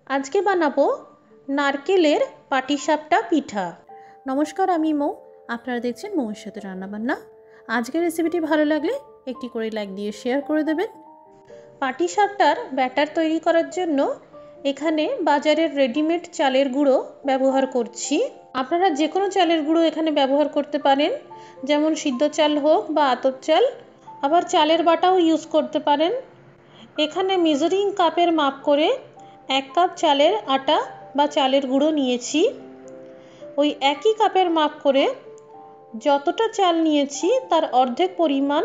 আজকে বানাবো নারকেলের পাটিসাপটা পিঠা। নমস্কার, আমি মৌ। আপনারা দেখছেন মৌয়ের সাথে রান্নাবান্না। আজকের রেসিপিটি ভালো লাগলে একটি করে লাইক দিয়ে শেয়ার করে দেবেন। পাটিসাপটার ব্যাটার তৈরি করার জন্য এখানে বাজারের রেডিমেড চালের গুঁড়ো ব্যবহার করছি। আপনারা যে কোনো চালের গুঁড়ো এখানে ব্যবহার করতে পারেন, যেমন সিদ্ধ চাল হোক বা আতপ চাল, আবার চালের বাটাও ইউজ করতে পারেন। এখানে মেজারিং কাপের মাপ করে 1 কাপ চালের আটা বা চালের গুঁড়ো নিয়েছি। ওই একই কাপের মাপ করে যতটা চাল নিয়েছি তার অর্ধেক পরিমাণ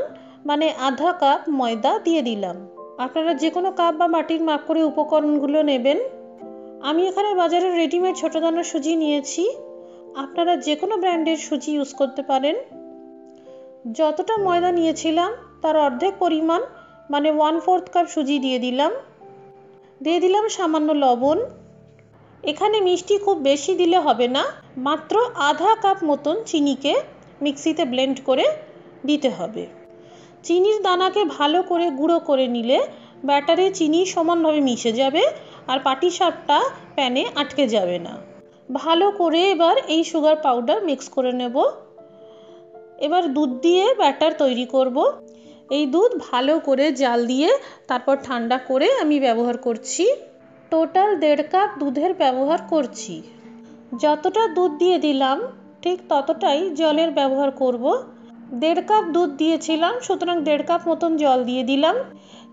মানে আধা কাপ ময়দা দিয়ে দিলাম। আপনারা যে কোনো কাপ বা মাটির মাপ করে উপকরণগুলো নেবেন। আমি এখানে বাজারের রেডিমেড ছোটো দানার সুজি নিয়েছি। আপনারা যে কোনো ব্র্যান্ডের সুজি ইউজ করতে পারেন। যতটা ময়দা নিয়েছিলাম তার অর্ধেক পরিমাণ মানে 1/4 কাপ সুজি দিয়ে দিলাম সামান্য লবণ। এখানে মিষ্টি খুব বেশি দিলে হবে না, মাত্র আধা কাপ মতন চিনিকে মিক্সিতে ব্লেন্ড করে দিতে হবে। চিনির দানাকে ভালো করে গুঁড়ো করে নিলে ব্যাটারে চিনি সমানভাবে মিশে যাবে আর পাটিসাপটা প্যানে আটকে যাবে না। ভালো করে এবার এই সুগার পাউডার মিক্স করে নেব। এবার দুধ দিয়ে ব্যাটার তৈরি করব। এই দুধ ভালো করে জাল দিয়ে তারপর ঠান্ডা করে আমি ব্যবহার করছি। টোটাল 1.5 কাপ দুধের ব্যবহার করছি। যতটা দুধ দিয়ে দিলাম ঠিক ততটাই জলের ব্যবহার করব। 1.5 কাপ দুধ দিয়েছিলাম, সুতরাং 1.5 কাপ মতন জল দিয়ে দিলাম।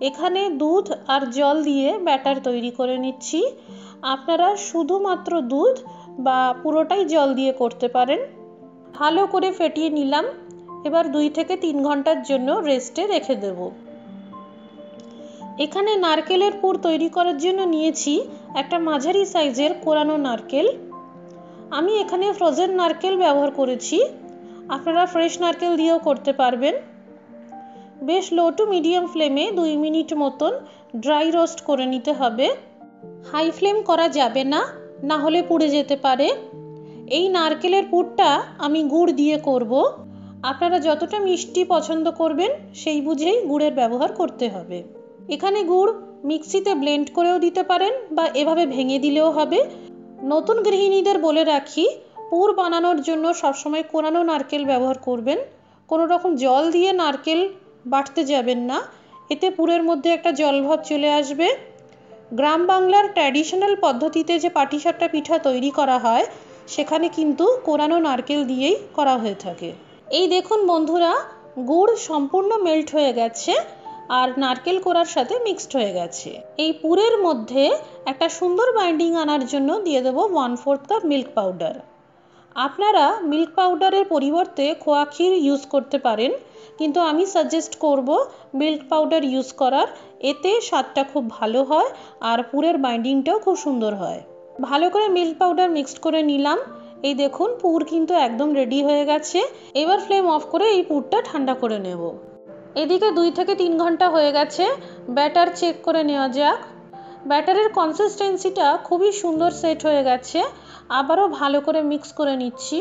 এখানে দুধ আর জল দিয়ে ব্যাটার তৈরি করে নিচ্ছি। আপনারা শুধুমাত্র দুধ বা পুরোটাই জল দিয়ে করতে পারেন। ভালো করে ফেটিয়ে নিলাম। এবার 2 থেকে 3 ঘন্টার জন্য রেস্টে রেখে দেব। এখানে নারকেলের পুর তৈরি করার জন্য নিয়েছি একটা মাঝারি সাইজের কোরানো নারকেল। আমি এখানে ফ্রোজেন নারকেল ব্যবহার করেছি, আপনারা ফ্রেশ নারকেল দিয়েও করতে পারবেন। বেশ লো টু মিডিয়াম ফ্লেমে 2 মিনিট মতন ড্রাই রোস্ট করে নিতে হবে। হাই ফ্লেম করা যাবে না, না হলে পুড়ে যেতে পারে। এই নারকেলের পুরটা আমি গুড় দিয়ে করব। আপনারা যতটা মিষ্টি পছন্দ করবেন সেই বুঝেই গুড়ের ব্যবহার করতে হবে। এখানে গুড় মিক্সিতে ব্লেন্ড করেও দিতে পারেন বা এভাবে ভেঙে দিলেও হবে। নতুন গৃহিণীদের বলে রাখি, পুর বানানোর জন্য সবসময় কোরানো নারকেল ব্যবহার করবেন। কোনো রকম জল দিয়ে নারকেল বাটতে যাবেন না, এতে পুরের মধ্যে একটা জলভাব চলে আসবে। গ্রাম বাংলার ট্র্যাডিশনাল পদ্ধতিতে যে পাটিসাপটা পিঠা তৈরি করা হয় সেখানে কিন্তু কোরানো নারকেল দিয়েই করা হয়ে থাকে। এই দেখুন বন্ধুরা, গুড় সম্পূর্ণ মেল্ট হয়ে গেছে আর নারকেল কোড়ার সাথে মিক্সড হয়ে গেছে। এই পুরের মধ্যে একটা সুন্দর বাইন্ডিং আনার জন্য দিয়ে দেবো 1/4 কাপ মিল্ক পাউডার। আপনারা মিল্ক পাউডারের পরিবর্তে খোয়া ক্ষীর ইউজ করতে পারেন, কিন্তু আমি সাজেস্ট করব মিল্ক পাউডার ইউজ করার। এতে স্বাদটা খুব ভালো হয় আর পুরের বাইন্ডিংটাও খুব সুন্দর হয়। ভালো করে মিল্ক পাউডার মিক্সড করে নিলাম। এই দেখুন পুর কিন্তু একদম রেডি হয়ে গেছে। এবার ফ্লেম অফ করে এই পুরটা ঠান্ডা করে নেব। এদিকে 2 থেকে 3 ঘন্টা হয়ে গেছে। ব্যাটার চেক করে নেওয়া যাক। ব্যাটারের কনসিস্টেন্সিটা খুবই সুন্দর সেট হয়ে গেছে। আবারও ভালো করে মিক্স করে নিচ্ছি।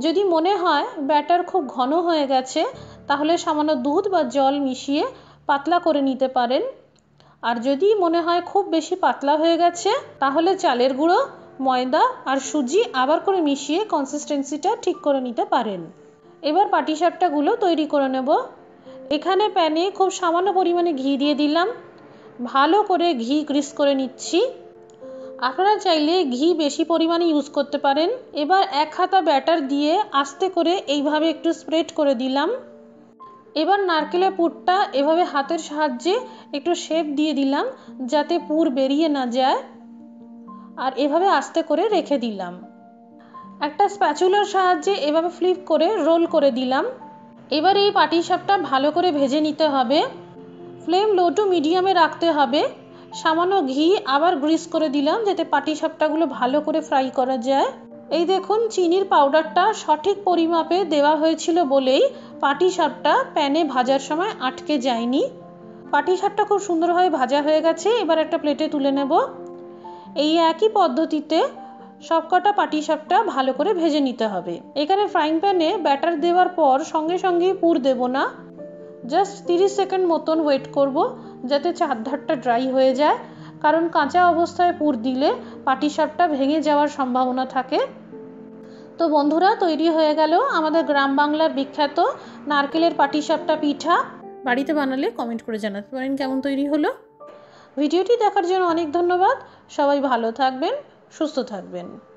যদি মনে হয় ব্যাটার খুব ঘন হয়ে গেছে তাহলে সামান্য দুধ বা জল মিশিয়ে পাতলা করে নিতে পারেন। আর যদি মনে হয় খুব বেশি পাতলা হয়ে গেছে তাহলে চালের গুঁড়ো, ময়দা আর সুজি আবার করে মিশিয়ে কনসিস্টেন্সিটা ঠিক করে নিতে পারেন। এবার পাটিসাপটাগুলো তৈরি করে নেব। এখানে প্যানে খুব সামান্য পরিমাণে ঘি দিয়ে দিলাম। ভালো করে ঘি গ্রিস করে নিচ্ছি। আপনারা চাইলে ঘি বেশি পরিমাণে ইউজ করতে পারেন। এবার 1 হাতা ব্যাটার দিয়ে আস্তে করে এইভাবে একটু স্প্রেড করে দিলাম। এবার নারকেলের পুরটা এভাবে হাতের সাহায্যে একটু শেপ দিয়ে দিলাম যাতে পুর বেরিয়ে না যায়, আর এভাবে আস্তে করে রেখে দিলাম। একটা স্প্যাচুলার সাহায্যে এভাবে ফ্লিপ করে রোল করে দিলাম। এবার এই পাটিসাপটা ভালো করে ভেজে নিতে হবে। ফ্লেম লো টু মিডিয়ামে রাখতে হবে। সামান্য ঘি আবার গ্রিস করে দিলাম যাতে পাটিসাপটাগুলো ভালো করে ফ্রাই করা যায়। এই দেখুন চিনির পাউডারটা সঠিক পরিমাপে দেওয়া হয়েছিল বলেই পাটিসাপটা প্যানে ভাজার সময় আটকে যায়নি। পাটিসাপটা খুব সুন্দরভাবে ভাজা হয়ে গেছে। এবার একটা প্লেটে তুলে নেব। এই একই পদ্ধতিতে সবকটা পাটিসাপটা ভালো করে ভেজে নিতে হবে। এখানে ফ্রাইং প্যানে ব্যাটার দেওয়ার পর সঙ্গে সঙ্গে পুর দেব না, জাস্ট 30 সেকেন্ড মতন ওয়েট করব যাতে চারধারটা ড্রাই হয়ে যায়। কারণ কাঁচা অবস্থায় পুর দিলে পাটিসাপটা ভেঙে যাওয়ার সম্ভাবনা থাকে। তো বন্ধুরা, তৈরি হয়ে গেল আমাদের গ্রাম বাংলার বিখ্যাত নারকেলের পাটিসাপটা পিঠা। বাড়িতে বানালে কমেন্ট করে জানাতে পারেন কেমন তৈরি হলো। ভিডিওটি দেখার জন্য অনেক ধন্যবাদ। সবাই ভালো থাকবেন, সুস্থ থাকবেন।